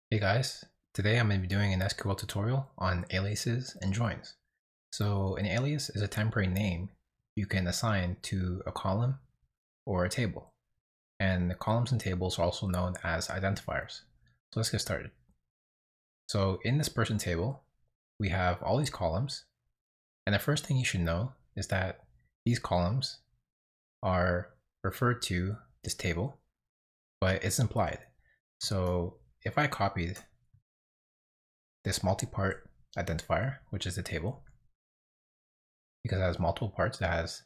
Hey guys, today I'm going to be doing an SQL tutorial on aliases and joins. So an alias is a temporary name you can assign to a column or a table. And the columns and tables are also known as identifiers. So let's get started. So in this person table, we have all these columns. And the first thing you should know is that these columns are referred to this table, but it's implied. So if I copied this multi-part identifier, which is the table, because it has multiple parts. It has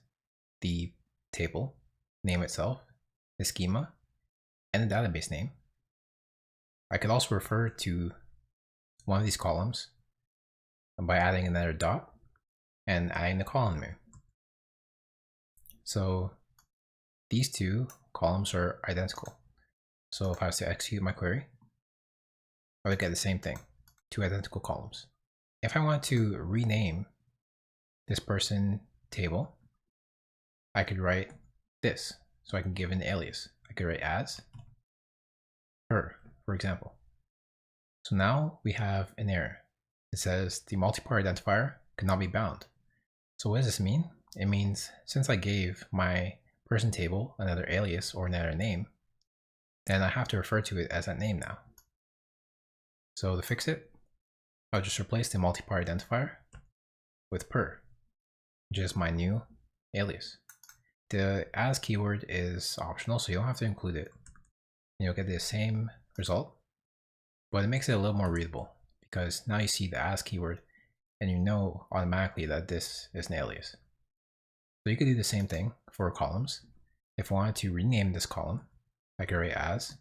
the table name itself, the schema, and the database name. I could also refer to one of these columns by adding another dot and adding the column name. So these two columns are identical. So if I was to execute my query, I would get the same thing, two identical columns. If I want to rename this person table, I could write this. So I can give an alias. I could write as her, for example. So now we have an error. It says the multi-part identifier cannot be bound. So what does this mean? It means since I gave my person table another alias or another name, then I have to refer to it as that name now. So to fix it, I'll just replace the multi-part identifier with per, which is my new alias. The as keyword is optional, so you don't have to include it. And you'll get the same result, but it makes it a little more readable because now you see the as keyword and you know automatically that this is an alias. So you could do the same thing for columns. If I wanted to rename this column, I could write as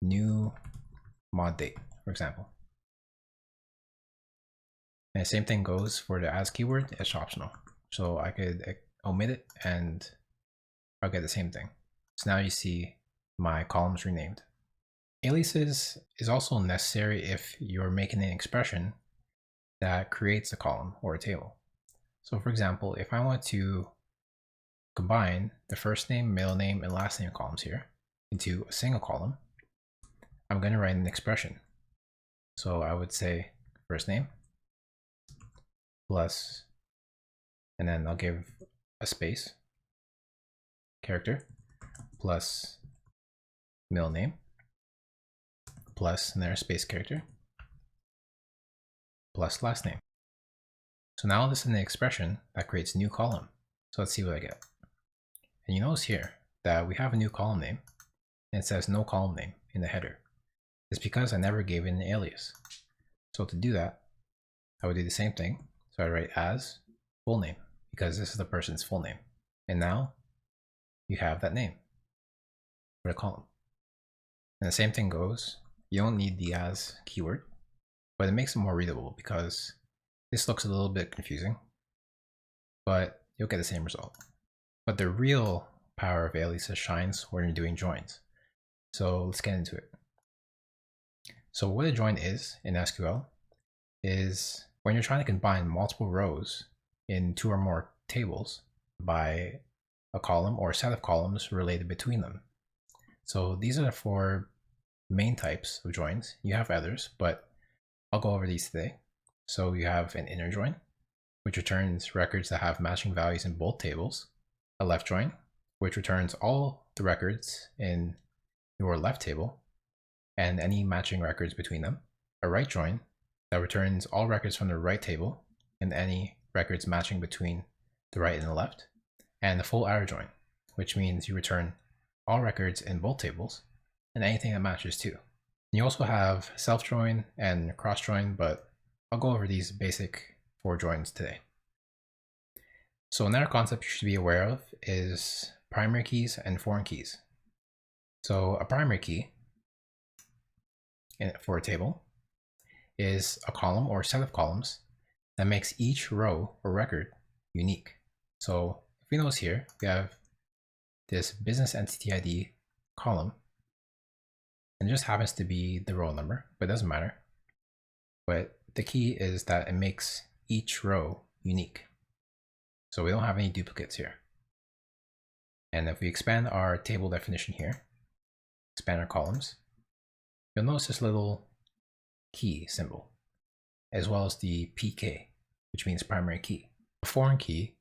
new mod date, for example. And the same thing goes for the as keyword, it's optional. So I could omit it and I'll get the same thing. So now you see my columns renamed. Aliases is also necessary if you're making an expression that creates a column or a table. So for example, if I want to combine the first name, middle name, and last name columns here into a single column, I'm going to write an expression. So I would say first name plus, and then I'll give a space, character, plus middle name, plus, and there's space character, plus last name. So now this is an expression that creates a new column. So let's see what I get. And you notice here that we have a new column name and it says no column name in the header. It's because I never gave it an alias. So to do that, I would do the same thing. So I write as full name because this is the person's full name. And now you have that name for the column. And the same thing goes, you don't need the as keyword, but it makes it more readable because this looks a little bit confusing, but you'll get the same result. But the real power of aliases shines when you're doing joins. So let's get into it. So what a join is in SQL is when you're trying to combine multiple rows in two or more tables by a column or a set of columns related between them. So these are the four main types of joins. You have others, but I'll go over these today. So you have an inner join, which returns records that have matching values in both tables. A left join, which returns all the records in your left table and any matching records between them. A right join that returns all records from the right table and any records matching between the right and the left. And the full arrow join, which means you return all records in both tables and anything that matches too. You also have self join and cross join, but I'll go over these basic four joins today. So another concept you should be aware of is primary keys and foreign keys. So a primary key for a table is a column or a set of columns that makes each row or record unique. So if we notice here, we have this business entity ID column, and it just happens to be the row number, but it doesn't matter. But the key is that it makes each row unique. So we don't have any duplicates here. And if we expand our table definition here, expand our columns, you'll notice this little key symbol, as well as the PK, which means primary key. A foreign key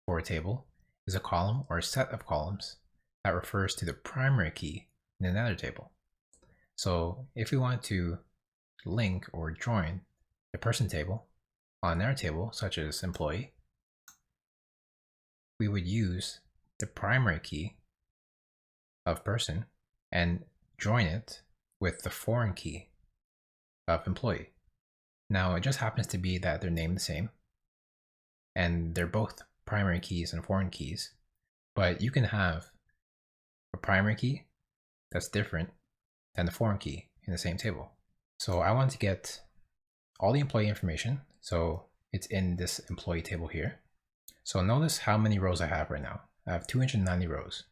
for a table is a column or a set of columns that refers to the primary key in another table. So if we want to link or join a person table on another table, such as employee, we would use the primary key of person and join it with the foreign key of employee. Now, it just happens to be that they're named the same, and they're both primary keys and foreign keys, but you can have a primary key that's different than the foreign key in the same table. So I want to get all the employee information, so it's in this employee table here. So notice how many rows I have right now. I have 290 rows.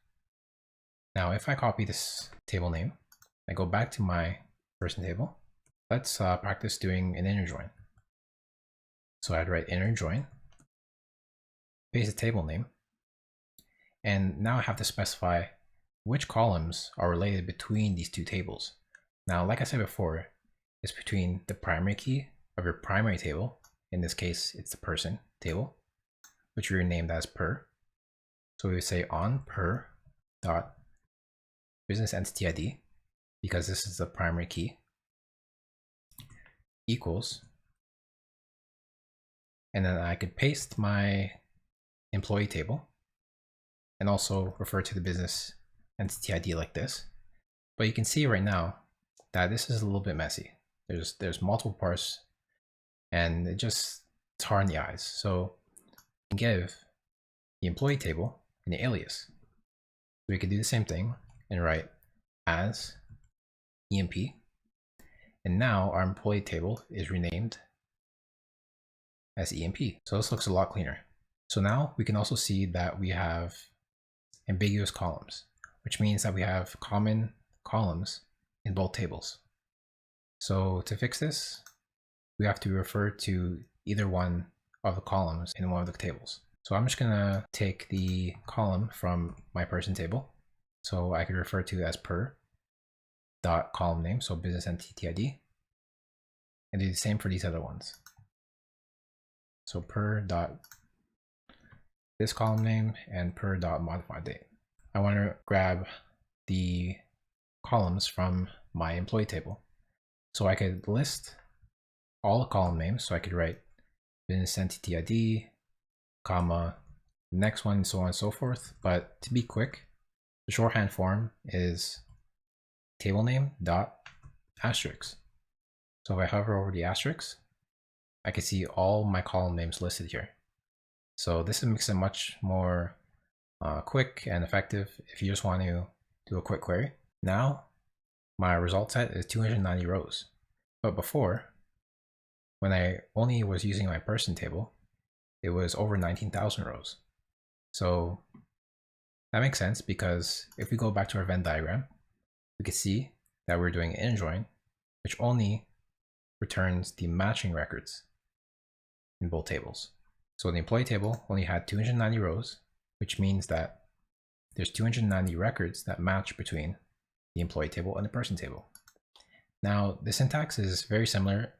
Now, if I copy this table name, I go back to my person table. Let's practice doing an inner join. So I'd write inner join, paste the table name, and now I have to specify which columns are related between these two tables. Now, like I said before, it's between the primary key of your primary table. In this case, it's the person table, which we renamed as per. So we would say on per dot business entity ID, because this is the primary key, equals, and then I could paste my employee table and also refer to the business entity ID like this. But you can see right now that this is a little bit messy. There's multiple parts, and it's hard on the eyes. So we can give the employee table an alias. So we could do the same thing and write as EMP. And now our employee table is renamed as EMP. So this looks a lot cleaner. So now we can also see that we have ambiguous columns, which means that we have common columns in both tables. So to fix this, we have to refer to either one of the columns in one of the tables. So I'm just gonna take the column from my person table. So I could refer to it as per dot column name, so business entity ID, and do the same for these other ones. So per dot this column name and per dot modified date. I want to grab the columns from my employee table. So I could list all the column names. So I could write business entity ID, comma, the next one, so on and so forth. But to be quick, the shorthand form is table name dot asterisk. So if I hover over the asterisk, I can see all my column names listed here. So this makes it much more quick and effective if you just want to do a quick query. Now my result set is 290 rows, but before, when I only was using my person table, it was over 19,000 rows. So that makes sense, because if we go back to our Venn diagram, we can see that we're doing an inner join, which only returns the matching records in both tables. So the employee table only had 290 rows, which means that there's 290 records that match between the employee table and the person table. Now, the syntax is very similar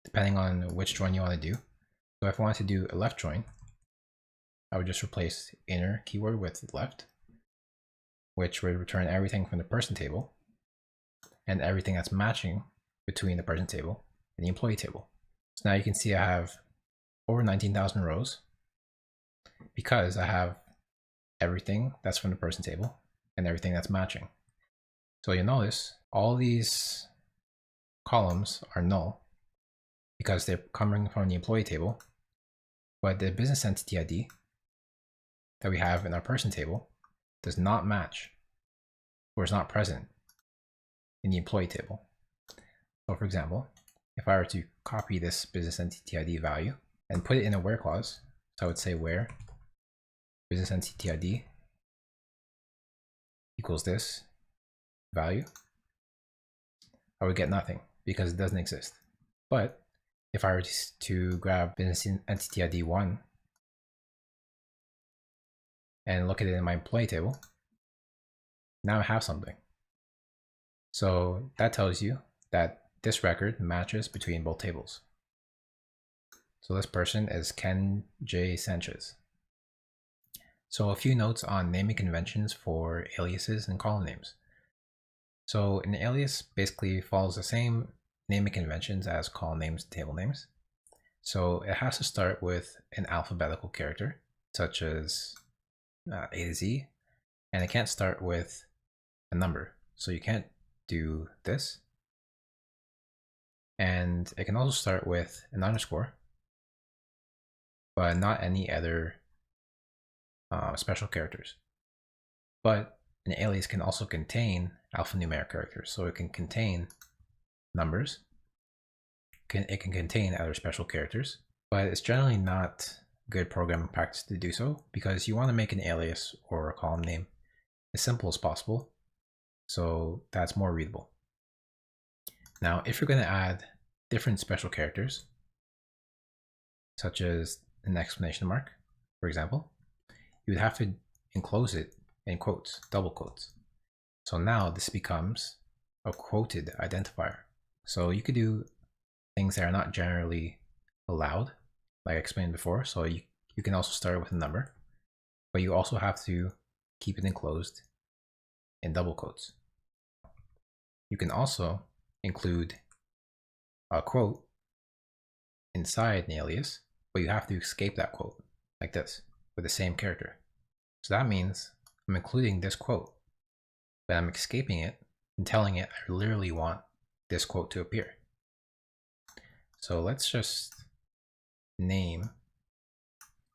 depending on which join you want to do. So if I want to do a left join, I would just replace inner keyword with left, which would return everything from the person table and everything that's matching between the person table and the employee table. So now you can see I have over 19,000 rows because I have everything that's from the person table and everything that's matching. So you'll notice all these columns are null because they're coming from the employee table, but the business entity ID that we have in our person table does not match or is not present in the employee table. So for example, if I were to copy this business entity ID value and put it in a where clause, so I would say where business entity ID equals this value, I would get nothing because it doesn't exist. But if I were to grab business entity ID 1 and look at it in my employee table, now I have something. So that tells you that this record matches between both tables. So this person is Ken J. Sanchez. So a few notes on naming conventions for aliases and column names. So an alias basically follows the same naming conventions as column names and table names. So it has to start with an alphabetical character, such as A to Z, and it can't start with a number. So you can't do this. And it can also start with an underscore, but not any other special characters. But an alias can also contain alphanumeric characters. So it can contain numbers, it can contain other special characters, but it's generally not good programming practice to do so because you want to make an alias or a column name as simple as possible, so that's more readable. Now, if you're going to add different special characters, such as an exclamation mark, for example, you would have to enclose it in quotes, double quotes. So now this becomes a quoted identifier. So you could do things that are not generally allowed, like I explained before. So you can also start with a number, but you also have to keep it enclosed in double quotes. You can also include a quote inside an alias, but you have to escape that quote like this with the same character. So that means I'm including this quote, but I'm escaping it and telling it I literally want this quote to appear. So let's just name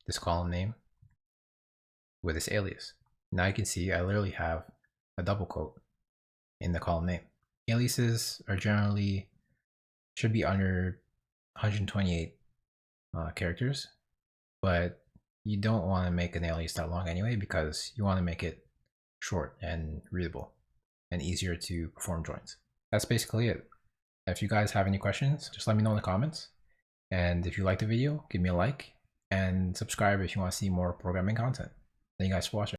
this column name with this alias. Now you can see I literally have a double quote in the column name. Aliases are generally should be under 128 characters, but you don't want to make an alias that long anyway because you want to make it short and readable and easier to perform joins. That's basically it. If you guys have any questions, just let me know in the comments. And if you like the video, give me a like and subscribe if you want to see more programming content. Thank you guys for watching.